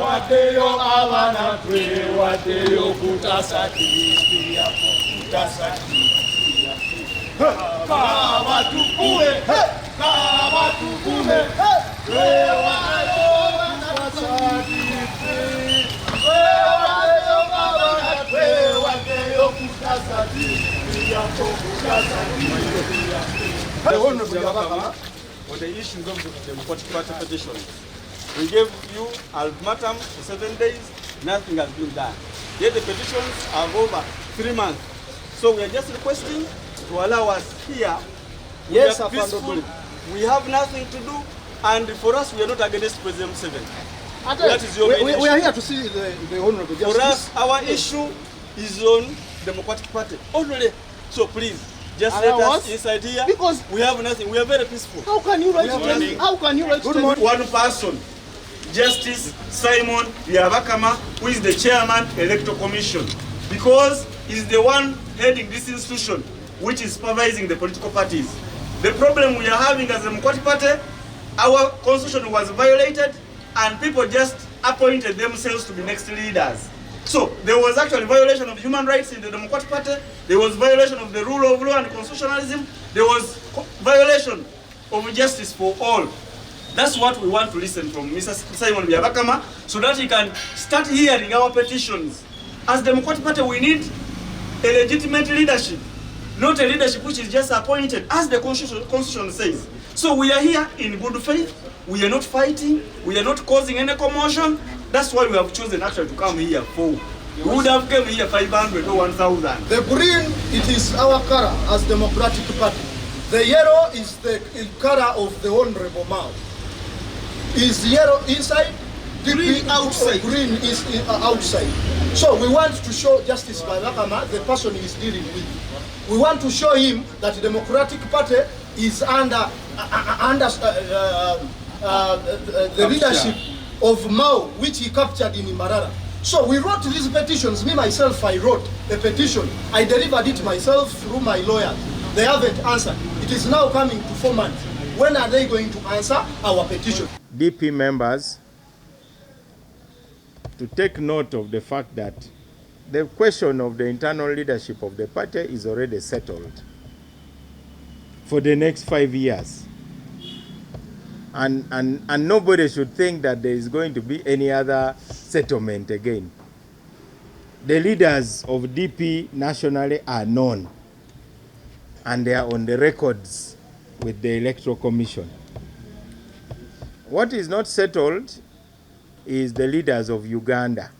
Wadeyo avana kwe wadeyo kutasati kutasati kama tukue kama tukue kwe wadeyo kutasati wadeyo avana kwe wadeyo kutasati kutasati. The Honorable Governor, on the issues of the Democratic Party petition, we gave you ultimatum for 7 days, nothing has been done. Yet the petitions are over 3 months. So we are just requesting to allow us here. Yes, we are peaceful, we have nothing to do, and for us we are not against President Museveni. That is your main issue. We are here to see the Honorable Justice. For us, our issue is on Democratic Party only. So please, just let us inside here, because we have nothing. We are very peaceful. How can you write to How can you write to one person, Justice Simon Byabakama, who is the chairman Electoral Commission, because he's the one heading this institution which is supervising the political parties. The problem we are having as a Democratic Party, our constitution was violated and people just appointed themselves to be next leaders. So there was actually violation of human rights in the Democratic Party, there was violation of the rule of law and constitutionalism, there was violation of justice for all. That's what we want to listen from Mr. Simon Byabakama, so that he can start hearing our petitions. As Democratic Party, we need a legitimate leadership, not a leadership which is just appointed, as the constitution says. So we are here in good faith, we are not fighting, we are not causing any commotion. That's why we have chosen actually to come here for. We would have come here 500 or 1,000. The green, it is our color as Democratic Party. The yellow is the color of the Honorable Mao. Is yellow inside, green outside. Green is outside. So we want to show Justice Byabakama, the person he is dealing with. We want to show him that the Democratic Party is under the leadership of Mao, which he captured in Mbarara. So we wrote these petitions. Me myself, I wrote a petition. I delivered it myself through my lawyers. They haven't answered. It is now coming to 4 months. When are they going to answer our petition? DP members to take note of the fact that the question of the internal leadership of the party is already settled for the next 5 years. And nobody should think that there is going to be any other settlement again. The leaders of DP nationally are known, and they are on the records with the Electoral Commission. What is not settled is the leaders of Uganda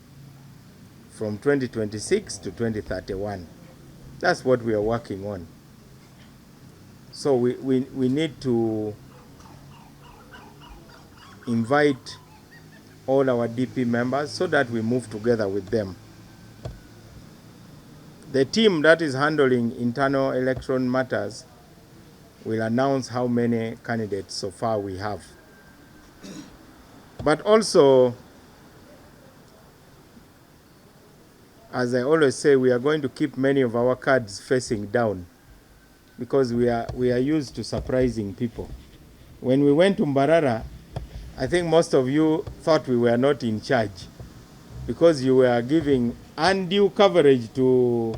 from 2026 to 2031. That's what we are working on. So we need to invite all our DP members so that we move together with them. The team that is handling internal election matters will announce how many candidates so far we have. But also, as I always say, we are going to keep many of our cards facing down because we are used to surprising people. When we went to Mbarara, I think most of you thought we were not in charge because you were giving undue coverage to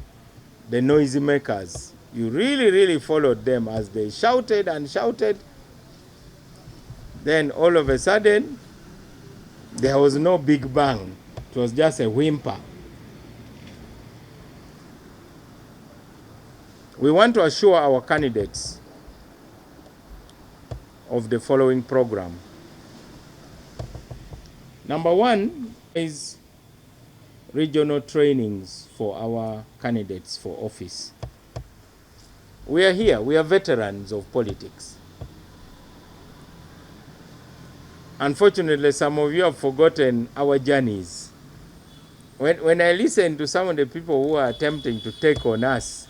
the noisy makers. You really followed them as they shouted and shouted. Then all of a sudden, there was no big bang. It was just a whimper. We want to assure our candidates of the following program. Number one is regional trainings for our candidates for office. We are here, we are veterans of politics. Unfortunately, some of you have forgotten our journeys. When I listen to some of the people who are attempting to take on us,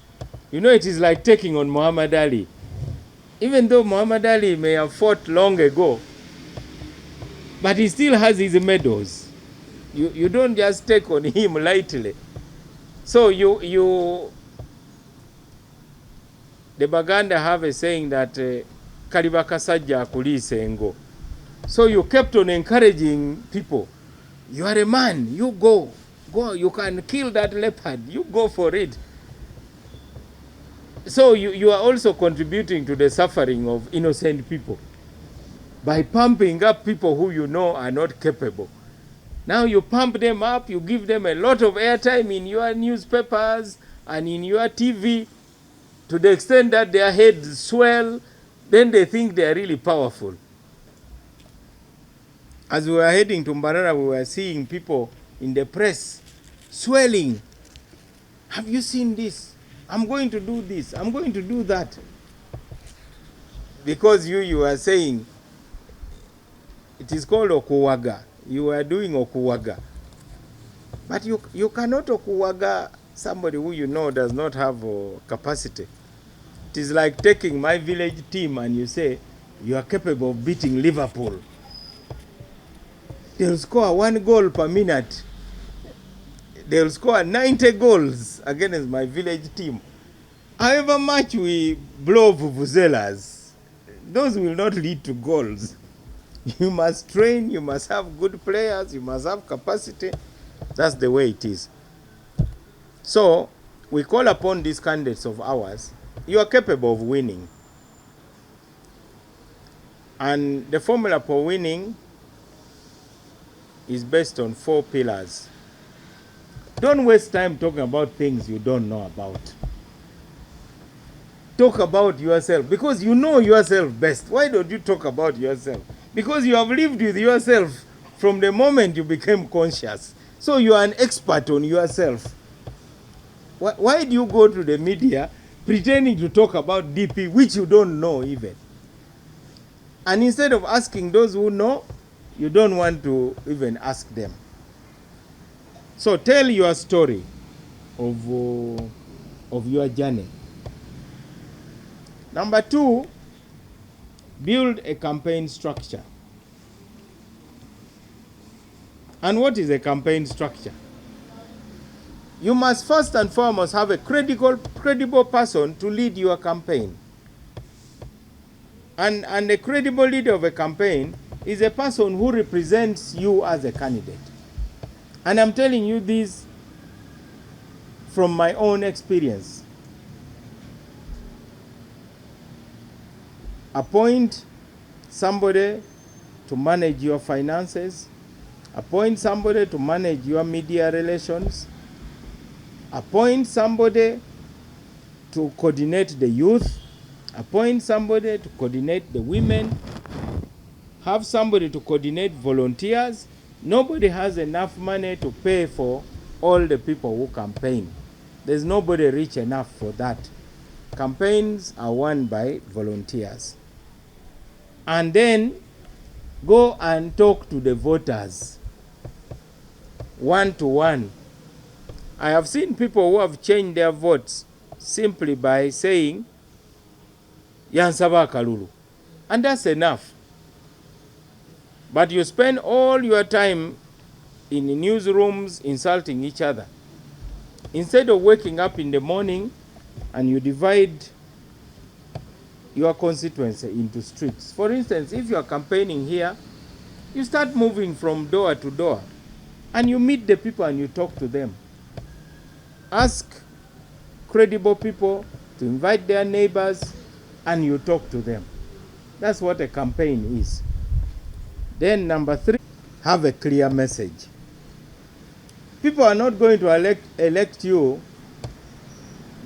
you know, it is like taking on Muhammad Ali. Even though Muhammad Ali may have fought long ago, but he still has his medals. You don't just take on him lightly. So the Baganda have a saying that kaliba kasajja akuliisa engo. So you kept on encouraging people. You are a man, you go. Go, you can kill that leopard, you go for it. So you are also contributing to the suffering of innocent people by pumping up people who you know are not capable. Now you pump them up, you give them a lot of airtime in your newspapers and in your TV to the extent that their heads swell, then they think they are really powerful. As we were heading to Mbarara, we were seeing people in the press swelling. Have you seen this? I'm going to do this. I'm going to do that. Because you are saying, it is called okuwaga. You are doing okuwaga. But you cannot okuwaga somebody who you know does not have capacity. It is like taking my village team and you say, you are capable of beating Liverpool. They'll score 1 goal per minute. They'll score 90 goals against my village team. However much we blow vuvuzelas, those will not lead to goals. You must train, you must have good players, you must have capacity. That's the way it is. So, we call upon these candidates of ours. You are capable of winning. And the formula for winning is based on 4 pillars. Don't waste time talking about things you don't know about. Talk about yourself, because you know yourself best. Why don't you talk about yourself? Because you have lived with yourself from the moment you became conscious. So you are an expert on yourself. Why do you go to the media pretending to talk about DP, which you don't know even? And instead of asking those who know, you don't want to even ask them. So tell your story of your journey. Number 2, build a campaign structure. And what is a campaign structure? You must first and foremost have a credible person to lead your campaign. And a credible leader of a campaign is a person who represents you as a candidate. And I'm telling you this from my own experience. Appoint somebody to manage your finances. Appoint somebody to manage your media relations. Appoint somebody to coordinate the youth. Appoint somebody to coordinate the women. Have somebody to coordinate volunteers. Nobody has enough money to pay for all the people who campaign. There's nobody rich enough for that. Campaigns are won by volunteers. And then go and talk to the voters one-to-one. I have seen people who have changed their votes simply by saying, Yansaba Kalulu. And that's enough. But you spend all your time in the newsrooms insulting each other. Instead of waking up in the morning and you divide your constituency into streets. For instance, if you are campaigning here, you start moving from door to door and you meet the people and you talk to them. Ask credible people to invite their neighbors and you talk to them. That's what a campaign is. Then number 3, have a clear message. People are not going to elect you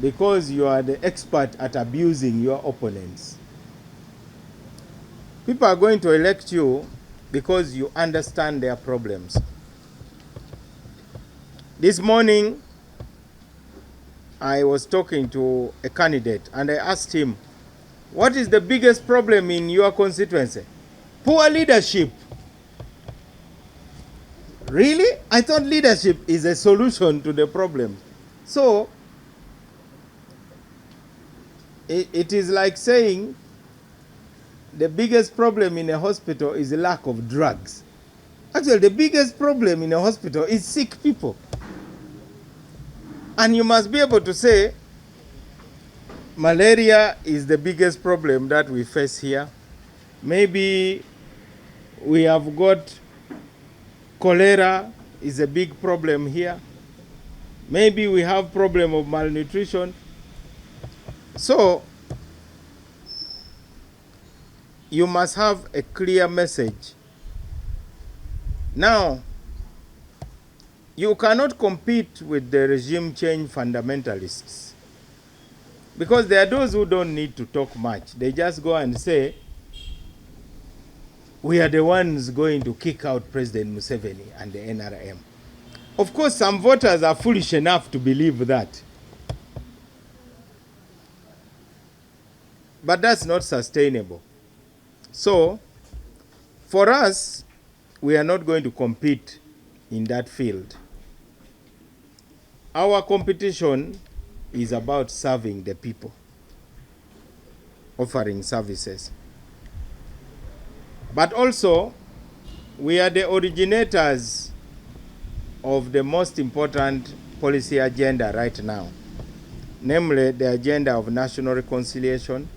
because you are the expert at abusing your opponents. People are going to elect you because you understand their problems. This morning, I was talking to a candidate and I asked him, what is the biggest problem in your constituency? Poor leadership. Really? I thought leadership is a solution to the problem. So, it is like saying the biggest problem in a hospital is the lack of drugs. Actually, the biggest problem in a hospital is sick people. And you must be able to say, malaria is the biggest problem that we face here. Maybe we have got cholera is a big problem here. Maybe we have problem of malnutrition. So you must have a clear message. Now, you cannot compete with the regime change fundamentalists, because there are those who don't need to talk much. They just go and say, we are the ones going to kick out President Museveni and the NRM. Of course, some voters are foolish enough to believe that. But that's not sustainable. So, for us, we are not going to compete in that field. Our competition is about serving the people, offering services. But also, we are the originators of the most important policy agenda right now, namely the agenda of national reconciliation,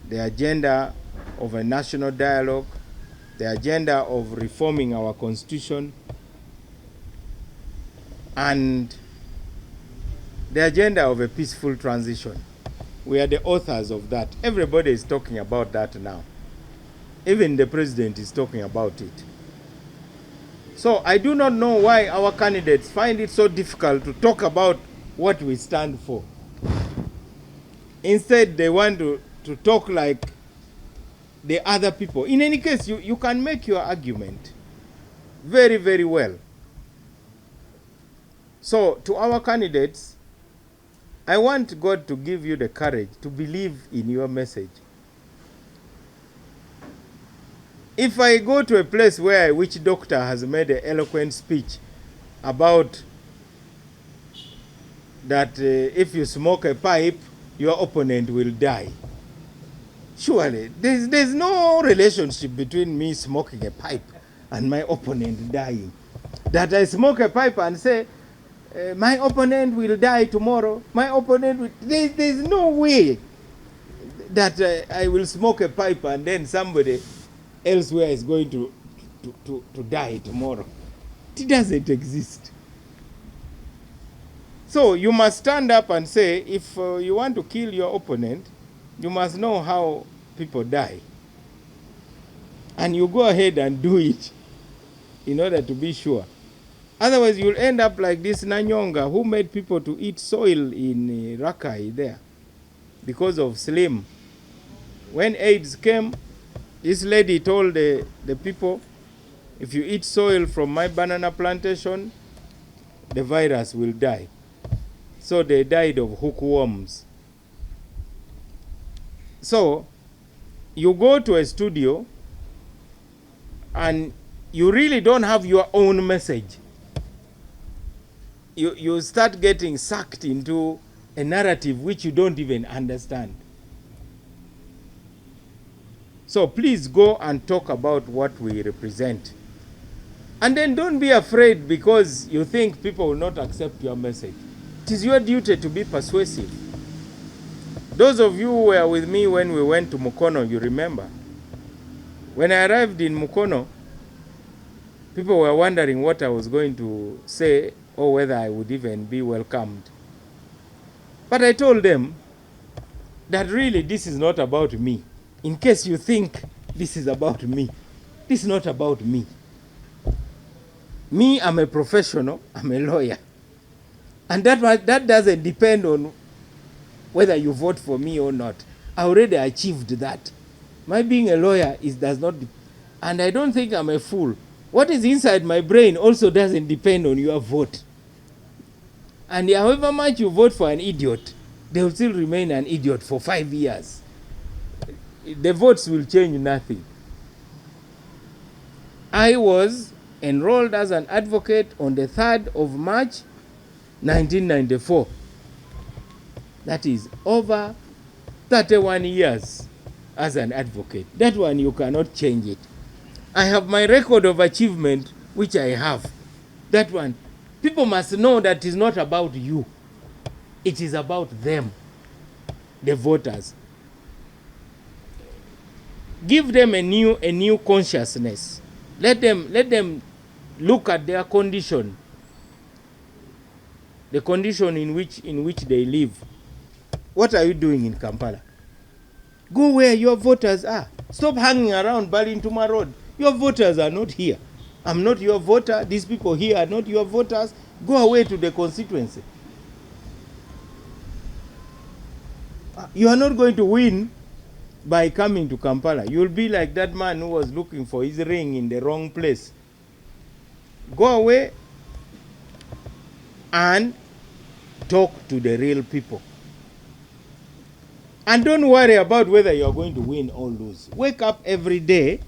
the agenda of a national dialogue, the agenda of reforming our constitution, and the agenda of a peaceful transition. We are the authors of that. Everybody is talking about that now. Even the president is talking about it. So I do not know why our candidates find it so difficult to talk about what we stand for. Instead, they want to talk like the other people. In any case, you can make your argument very, very well. So to our candidates, I want God to give you the courage to believe in your message. If I go to a place where a witch doctor has made an eloquent speech about that if you smoke a pipe, your opponent will die. Surely, there's no relationship between me smoking a pipe and my opponent dying. That I smoke a pipe and say, my opponent will die tomorrow. My opponent will... There's no way that I will smoke a pipe and then somebody elsewhere is going to die tomorrow. It doesn't exist. So you must stand up and say, if you want to kill your opponent, you must know how people die. And you go ahead and do it in order to be sure. Otherwise, you'll end up like this Nanyonga who made people to eat soil in Rakai there because of Slim. When AIDS came, this lady told the people, if you eat soil from my banana plantation, the virus will die. So they died of hookworms. So you go to a studio and you really don't have your own message. You start getting sucked into a narrative which you don't even understand. So please go and talk about what we represent. And then don't be afraid because you think people will not accept your message. It is your duty to be persuasive. Those of you who were with me when we went to Mukono, you remember. When I arrived in Mukono, people were wondering what I was going to say or whether I would even be welcomed. But I told them that really this is not about me. In case you think this is about me, this is not about me. Me, I'm a professional, I'm a lawyer. And that doesn't depend on whether you vote for me or not. I already achieved that. My being a lawyer does not, and I don't think I'm a fool. What is inside my brain also doesn't depend on your vote. And however much you vote for an idiot, they will still remain an idiot for 5 years. The votes will change nothing. I was enrolled as an advocate on the 3rd of March, 1994. That is over 31 years as an advocate. That one you cannot change it. I have my record of achievement, which I have. That one, people must know that it is not about you. It is about them. the voters. Give them a new consciousness. Let them look at their condition, the condition in which they live. What are you doing in Kampala? Go where your voters are. Stop hanging around Balintuma Road. Your voters are not here. I'm not your voter. These people here are not your voters. Go away to the constituency. You are not going to win by coming to Kampala. You'll be like that man who was looking for his ring in the wrong place. Go away and talk to the real people. And don't worry about whether you're going to win or lose. Wake up every day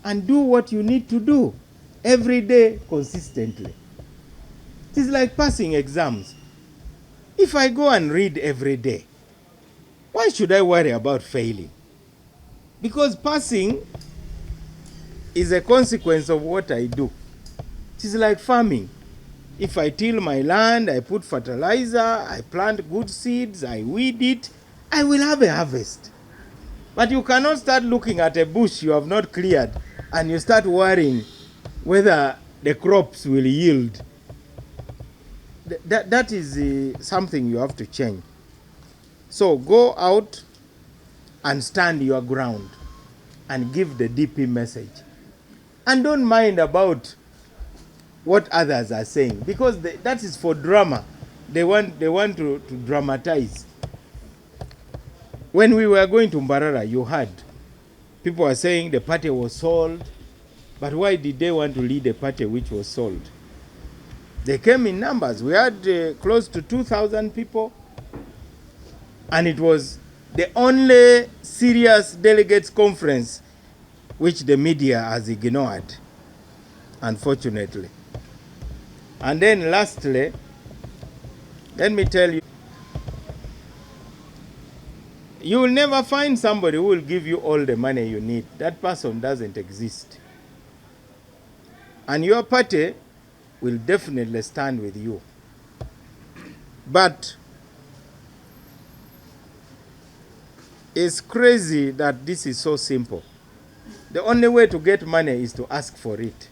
and do what you need to do every day consistently. It is like passing exams. If I go and read every day, why should I worry about failing? Because passing is a consequence of what I do. It is like farming. If I till my land, I put fertilizer, I plant good seeds, I weed it, I will have a harvest. But you cannot start looking at a bush you have not cleared and you start worrying whether the crops will yield. That is something you have to change. So go out and stand your ground and give the DP message. And don't mind about what others are saying, because that is for drama. They want to dramatize. When we were going to Mbarara, you heard people were saying the party was sold. But why did they want to lead a party which was sold? They came in numbers. We had close to 2,000 people. And it was the only serious delegates conference which the media has ignored, unfortunately. And then lastly, let me tell you, you will never find somebody who will give you all the money you need. That person doesn't exist. And your party will definitely stand with you. But it's crazy that this is so simple. The only way to get money is to ask for it.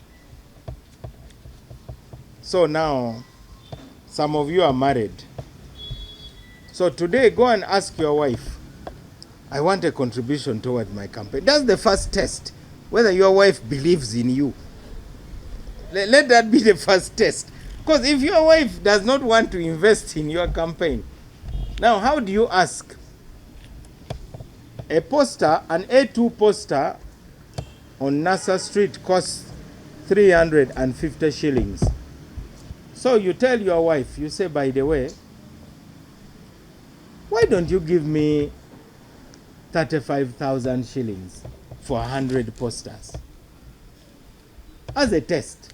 So now, some of you are married. So today, go and ask your wife, I want a contribution toward my campaign. That's the first test, whether your wife believes in you. Let that be the first test. Because if your wife does not want to invest in your campaign, now how do you ask? A poster, an A2 poster on Nasser Street costs 350 shillings. So you tell your wife, you say, by the way, why don't you give me 35,000 shillings for 100 posters as a test?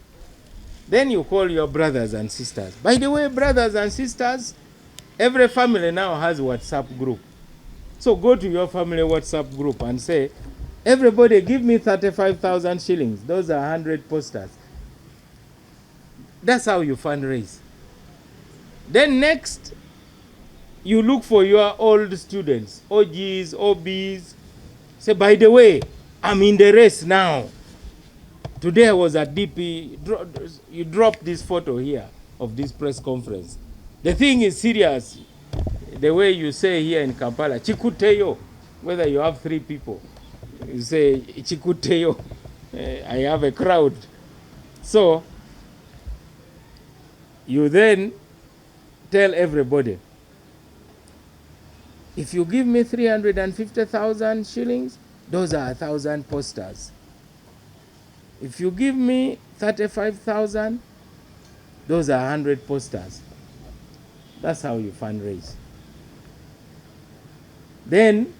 Then you call your brothers and sisters. By the way, brothers and sisters, every family now has a WhatsApp group. So go to your family WhatsApp group and say, everybody give me 35,000 shillings. Those are 100 posters. That's how you fundraise. Then next, you look for your old students, OGs, OBs. Say, by the way, I'm in the race now. Today I was at DP. You drop this photo here of this press conference. The thing is serious. The way you say here in Kampala, Chikuteyo, whether you have 3 people, you say Chikuteyo, I have a crowd. So you then tell everybody, if you give me 350,000 shillings, those are 1,000 posters. If you give me 35,000, those are 100 posters. That's how you fundraise. Then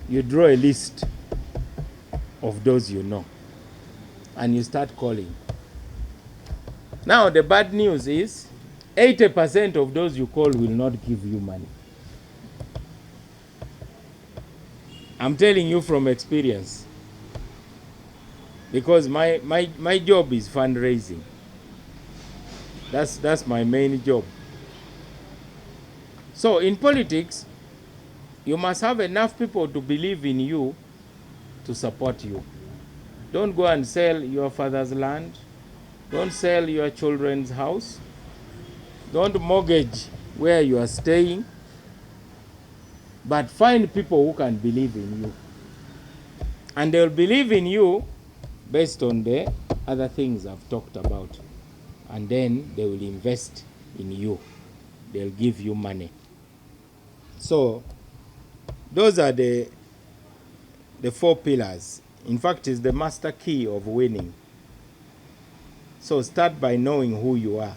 you draw a list of those you know, and you start calling. Now the bad news is 80% of those you call will not give you money. I'm telling you from experience, because my job is fundraising. That's my main job. So in politics, you must have enough people to believe in you to support you. Don't go and sell your father's land. Don't sell your children's house. Don't mortgage where you are staying. But find people who can believe in you. And they'll believe in you based on the other things I've talked about. And then they will invest in you. They'll give you money. So those are the 4 pillars. In fact, it's the master key of winning. So start by knowing who you are.